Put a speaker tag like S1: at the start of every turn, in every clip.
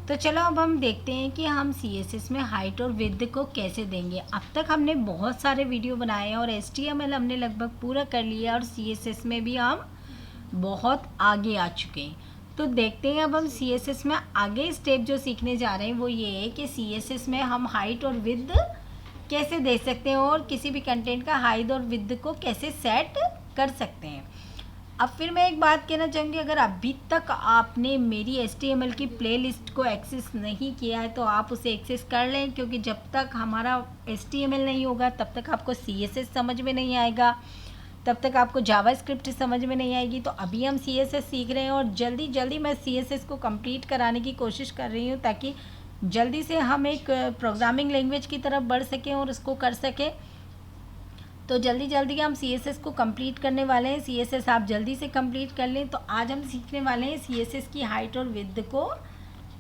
S1: तो चलो अब हम देखते हैं कि हम CSS में हाइट और विड्थ को कैसे देंगे। अब तक हमने बहुत सारे वीडियो बनाए हैं और HTML हमने लगभग पूरा कर लिया और CSS में भी हम बहुत आगे आ चुके हैं। तो देखते हैं अब हम CSS में आगे स्टेप जो सीखने जा रहे हैं वो ये है कि CSS में हम हाइट और विड्थ कैसे दे सकते हैं और किसी भी कंटेंट का हाइट और विड्थ को कैसे सेट कर सकते हैं। अब फिर मैं एक बात कहना चाहूँगी, अगर अभी तक आपने मेरी HTML की प्लेलिस्ट को एक्सेस नहीं किया है तो आप उसे एक्सेस कर लें, क्योंकि जब तक हमारा HTML नहीं होगा तब तक आपको CSS समझ में नहीं आएगा, तब तक आपको जावास्क्रिप्ट समझ में नहीं आएगी। तो अभी हम CSS सीख रहे हैं और जल्दी जल्दी मैं CSS को कंप्लीट कराने की कोशिश कर रही हूँ ताकि जल्दी से हम एक प्रोग्रामिंग लैंग्वेज की तरफ बढ़ सकें और उसको कर सकें। तो जल्दी जल्दी हम CSS को कंप्लीट करने वाले हैं। CSS आप जल्दी से कंप्लीट कर लें। तो आज हम सीखने वाले हैं CSS की हाइट और विड्थ को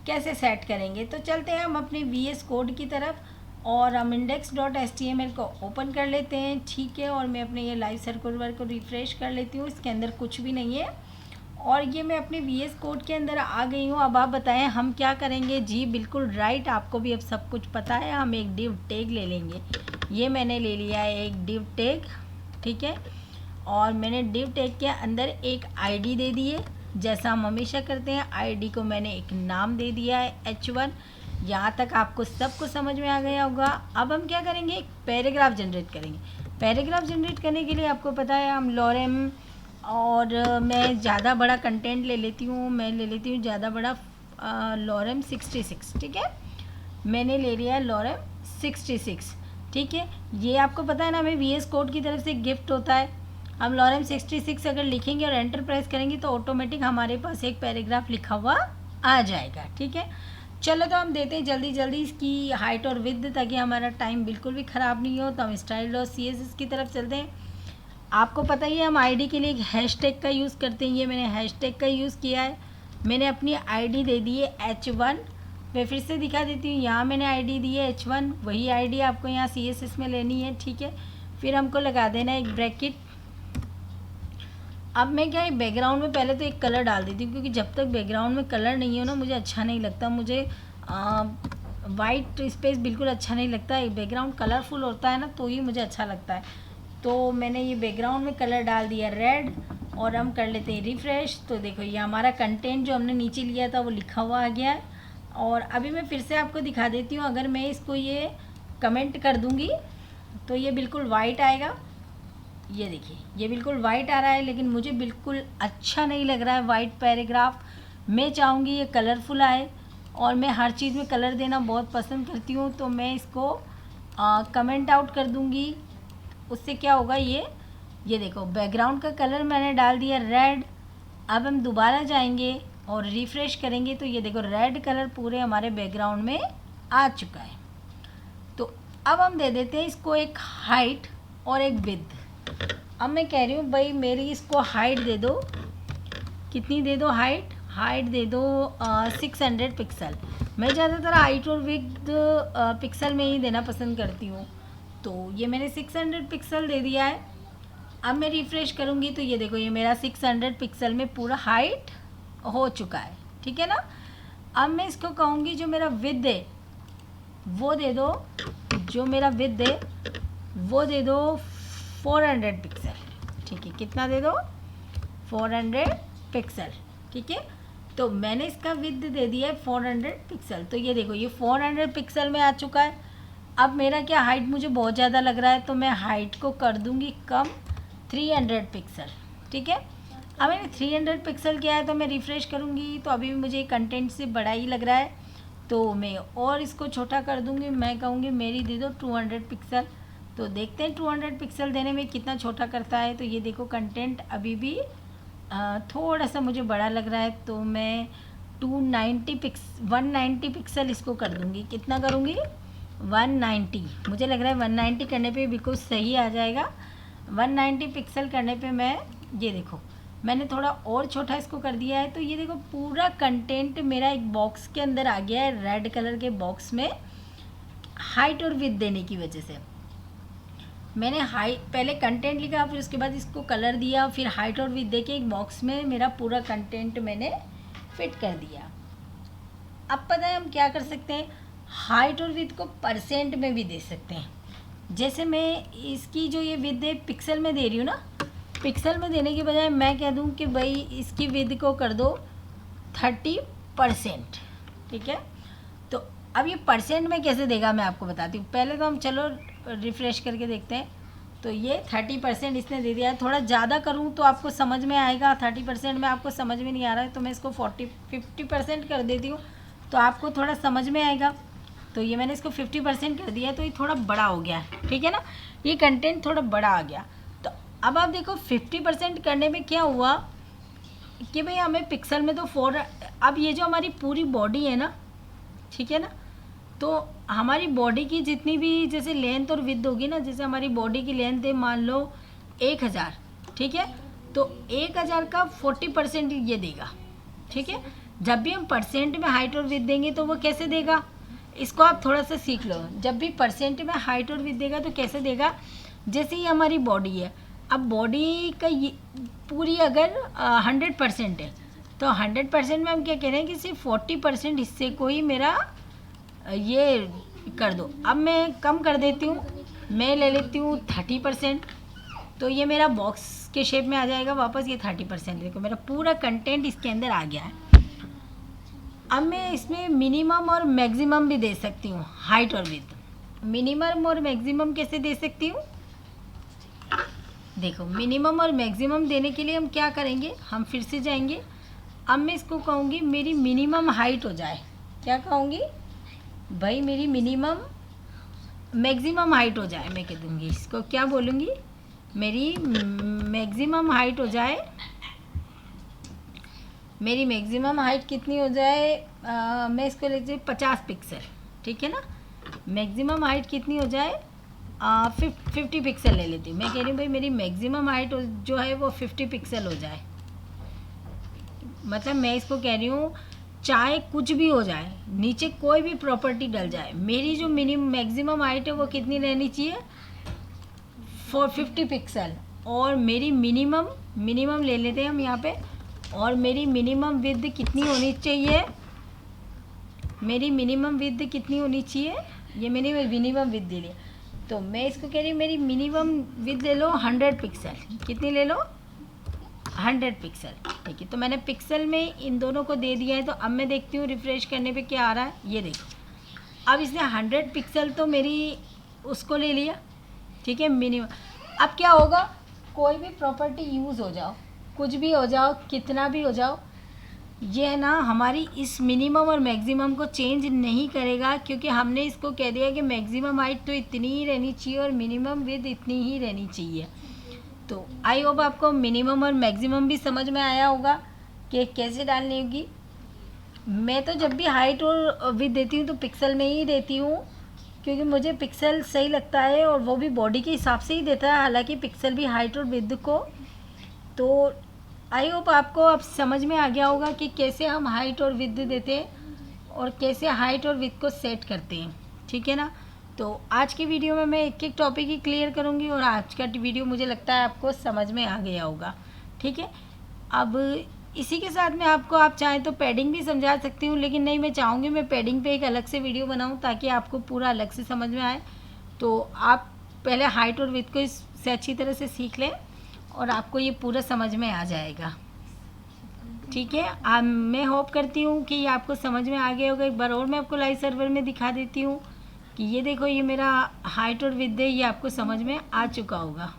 S1: कैसे सेट करेंगे। तो चलते हैं हम अपने VS कोड की तरफ और हम index.html को ओपन कर लेते हैं, ठीक है। और मैं अपने ये लाइव सर्कुलर को रिफ़्रेश कर लेती हूँ, इसके अंदर कुछ भी नहीं है और ये मैं अपने VS कोड के अंदर आ गई हूँ। अब आप बताएं हम क्या करेंगे। जी बिल्कुल राइट, आपको भी अब सब कुछ पता है। हम एक div टैग ले लेंगे। ये मैंने ले लिया है एक div टैग, ठीक है। और मैंने div टैग के अंदर एक ID दे दी है, जैसा हम हमेशा करते हैं। ID को मैंने एक नाम दे दिया है H1। यहाँ तक आपको सब कुछ समझ में आ गया होगा। अब हम क्या करेंगे, एक पैराग्राफ जनरेट करेंगे। पैराग्राफ जनरेट करने के लिए आपको पता है हम लॉरेम और मैं ज़्यादा बड़ा कंटेंट ले लेती हूँ, मैं ले लेती हूँ ज़्यादा बड़ा लॉरेम 66, ठीक है। मैंने ले लिया है लॉरेम 66, ठीक है। ये आपको पता है ना, हमें VS कोड की तरफ से गिफ्ट होता है। हम लॉरेम 66 अगर लिखेंगे और एंटर प्रेस करेंगे तो ऑटोमेटिक हमारे पास एक पैराग्राफ लिखा हुआ आ जाएगा, ठीक है। चलो तो हम देते हैं जल्दी जल्दी इसकी हाइट और विड्थ ताकि हमारा टाइम बिल्कुल भी ख़राब नहीं हो। तो हम style.css की तरफ चलते हैं। आपको पता ही है हम ID के लिए एक हैशटैग का यूज़ करते हैं। ये मैंने हैशटैग का यूज़ किया है। मैंने अपनी ID दे दी है H1। मैं फिर से दिखा देती हूँ, यहाँ मैंने ID दी है H1, वही ID आपको यहाँ CSS में लेनी है, ठीक है। फिर हमको लगा देना है एक ब्रैकेट। अब मैं क्या है बैकग्राउंड में पहले तो एक कलर डाल देती हूँ, क्योंकि जब तक बैकग्राउंड में कलर नहीं हो ना मुझे अच्छा नहीं लगता। मुझे वाइट स्पेस बिल्कुल अच्छा नहीं लगता है। बैकग्राउंड कलरफुल होता है ना तो ही मुझे अच्छा लगता है। तो मैंने ये बैकग्राउंड में कलर डाल दिया रेड और हम कर लेते हैं रिफ़्रेश। तो देखो ये हमारा कंटेंट जो हमने नीचे लिया था वो लिखा हुआ आ गया है। और अभी मैं फिर से आपको दिखा देती हूँ, अगर मैं इसको ये कमेंट कर दूँगी तो ये बिल्कुल वाइट आएगा। ये देखिए ये बिल्कुल वाइट आ रहा है, लेकिन मुझे बिल्कुल अच्छा नहीं लग रहा है वाइट पैराग्राफ। मैं चाहूँगी ये कलरफुल आए और मैं हर चीज़ में कलर देना बहुत पसंद करती हूँ। तो मैं इसको कमेंट आउट कर दूँगी। उससे क्या होगा, ये देखो बैकग्राउंड का कलर मैंने डाल दिया रेड। अब हम दोबारा जाएंगे और रिफ़्रेश करेंगे तो ये देखो रेड कलर पूरे हमारे बैकग्राउंड में आ चुका है। तो अब हम दे देते हैं इसको एक हाइट और एक विड्थ। अब मैं कह रही हूँ भाई मेरी इसको हाइट दे दो, कितनी दे दो हाइट दे दो 600 पिक्सल। मैं ज़्यादातर हाइट और विड्थ पिक्सल में ही देना पसंद करती हूँ। तो ये मैंने 600 पिक्सल दे दिया है। अब मैं रिफ़्रेश करूँगी तो ये देखो ये मेरा 600 पिक्सल में पूरा हाइट हो चुका है, ठीक है ना। अब मैं इसको कहूँगी जो मेरा विड्थ है वो दे दो, जो मेरा विड्थ है वो दे दो 400 पिक्सल, ठीक है। कितना दे दो 400 पिक्सल, ठीक है। तो मैंने इसका विड्थ दे दिया है 400 पिक्सल। तो ये देखो ये 400 पिक्सल में आ चुका है। अब मेरा क्या हाइट मुझे बहुत ज़्यादा लग रहा है तो मैं हाइट को कर दूंगी कम 300 पिक्सल, ठीक है। अब मैंने 300 पिक्सल किया है तो मैं रिफ़्रेश करूँगी तो अभी भी मुझे कंटेंट से बड़ा ही लग रहा है। तो मैं और इसको छोटा कर दूँगी, मैं कहूँगी मेरी दे दो 200 पिक्सल। तो देखते हैं 200 पिक्सल देने में कितना छोटा करता है। तो ये देखो कंटेंट अभी भी थोड़ा सा मुझे बड़ा लग रहा है तो मैं 190 पिक्सल इसको कर दूँगी। कितना करूँगी 190। मुझे लग रहा है 190 करने पे बिल्कुल सही आ जाएगा। 190 पिक्सल करने पे मैं ये देखो मैंने थोड़ा और छोटा इसको कर दिया है। तो ये देखो पूरा कंटेंट मेरा एक बॉक्स के अंदर आ गया है, रेड कलर के बॉक्स में, हाइट और विड्थ देने की वजह से। मैंने पहले कंटेंट लिखा, फिर उसके बाद इसको कलर दिया, फिर हाइट और विड्थ देके एक बॉक्स में मेरा पूरा कंटेंट मैंने फिट कर दिया। अब पता है हम क्या कर सकते हैं, हाइट और विड्थ को परसेंट में भी दे सकते हैं। जैसे मैं इसकी जो ये विड्थ है पिक्सल में दे रही हूँ ना, पिक्सल में देने के बजाय मैं कह दूँ कि भाई इसकी विड्थ को कर दो 30%, ठीक है। तो अब ये परसेंट में कैसे देगा मैं आपको बताती हूँ। पहले तो हम चलो रिफ़्रेश करके देखते हैं। तो ये 30% इसने दे दिया है। थोड़ा ज़्यादा करूँ तो आपको समझ में आएगा, 30% में आपको समझ में नहीं आ रहा है तो मैं इसको 50% कर देती हूँ, तो आपको थोड़ा समझ में आएगा। तो ये मैंने इसको 50% कर दिया है, तो ये थोड़ा बड़ा हो गया है, ठीक है ना, ये कंटेंट थोड़ा बड़ा आ गया। तो अब आप देखो 50% करने में क्या हुआ कि भाई हमें पिक्सल में तो 4, अब ये जो हमारी पूरी बॉडी है ना, ठीक है ना, तो हमारी बॉडी की जितनी भी जैसे लेंथ और विड्थ होगी ना, जैसे हमारी बॉडी की लेंथ है मान लो 1000, ठीक है, तो 1000 का 40% ये देगा, ठीक है। जब भी हम परसेंट में हाइट और विड्थ देंगे तो वो कैसे देगा, इसको आप थोड़ा सा सीख लो। जब भी परसेंट में हाइट और विड्थ देगा तो कैसे देगा, जैसे ही हमारी बॉडी है, अब बॉडी का ये पूरी अगर 100% है तो 100% में हम क्या कह रहे हैं कि सिर्फ 40% हिस्से को ही मेरा ये कर दो। अब मैं कम कर देती हूँ, मैं ले लेती हूँ 30%, तो ये मेरा बॉक्स के शेप में आ जाएगा वापस। ये 30% देखो मेरा पूरा कंटेंट इसके अंदर आ गया है। अब मैं इसमें मिनिमम और मैक्सिमम भी दे सकती हूँ, हाइट और विड्थ। मिनिमम और मैक्सिमम कैसे दे सकती हूँ, देखो मिनिमम और मैक्सिमम देने के लिए हम क्या करेंगे, हम फिर से जाएंगे। अब मैं इसको कहूँगी मेरी मिनिमम हाइट हो जाए, क्या कहूँगी भाई, मेरी मिनिमम मैक्सिमम हाइट हो जाए। मैं कह दूँगी इसको, क्या बोलूँगी, मेरी मैक्सिमम हाइट हो जाए। मेरी मैक्सिमम हाइट कितनी हो जाए, मैं इसको ले जाए 50 पिक्सल, ठीक है ना। मैक्सिमम हाइट कितनी हो जाए, 50 पिक्सल ले लेती हूँ। मैं कह रही हूँ भाई मेरी मैक्सिमम हाइट जो है वो 50 पिक्सल हो जाए। मतलब मैं इसको कह रही हूँ चाहे कुछ भी हो जाए, नीचे कोई भी प्रॉपर्टी डल जाए, मेरी जो मैक्सिमम हाइट है वो कितनी रहनी चाहिए, 450 पिक्सल। और मेरी मिनिमम ले लेते हैं हम यहाँ पे, और मेरी मिनिमम विड्थ कितनी होनी चाहिए, मेरी मिनिमम विड्थ कितनी होनी चाहिए, ये मैंने मिनिमम विड्थ दे लिया। तो मैं इसको कह रही हूँ मेरी मिनिमम विड्थ ले लो 100 पिक्सल, कितनी ले लो 100 पिक्सल, ठीक है। तो मैंने पिक्सल में इन दोनों को दे दिया है। तो अब मैं देखती हूँ रिफ़्रेश करने पे क्या आ रहा है, ये देखो अब इसने 100 पिक्सल तो मेरी उसको ले लिया, ठीक है, मिनिमम। अब क्या होगा, कोई भी प्रॉपर्टी यूज़ हो जाओ, कुछ भी हो जाओ, कितना भी हो जाओ, ये है ना हमारी इस मिनिमम और मैक्सिमम को चेंज नहीं करेगा, क्योंकि हमने इसको कह दिया कि मैक्सिमम हाइट तो इतनी ही रहनी चाहिए और मिनिमम विड्थ इतनी ही रहनी चाहिए। तो आई होप आपको मिनिमम और मैक्सिमम भी समझ में आया होगा कि कैसे डालनी होगी। मैं तो जब भी हाइट और विड्थ देती हूँ तो पिक्सल में ही देती हूँ, क्योंकि मुझे पिक्सल सही लगता है और वो भी बॉडी के हिसाब से ही देता है, हालांकि पिक्सल भी हाइट और विड्थ को। तो आई होप आपको अब समझ में आ गया होगा कि कैसे हम हाइट और विड्थ देते हैं और कैसे हाइट और विड्थ को सेट करते हैं, ठीक है ना। तो आज की वीडियो में मैं एक एक टॉपिक ही क्लियर करूँगी और आज का वीडियो मुझे लगता है आपको समझ में आ गया होगा, ठीक है। अब इसी के साथ में आपको, आप चाहें तो पैडिंग भी समझा सकती हूँ, लेकिन नहीं, मैं चाहूँगी मैं पैडिंग पे एक अलग से वीडियो बनाऊँ ताकि आपको पूरा अलग से समझ में आए। तो आप पहले हाइट और विड्थ को इससे अच्छी तरह से सीख लें और आपको ये पूरा समझ में आ जाएगा, ठीक है। मैं होप करती हूँ कि ये आपको समझ में आ गया होगा। एक बार और मैं आपको लाइव सर्वर में दिखा देती हूँ कि ये देखो, ये मेरा हाइट और विड्थ है, ये आपको समझ में आ चुका होगा।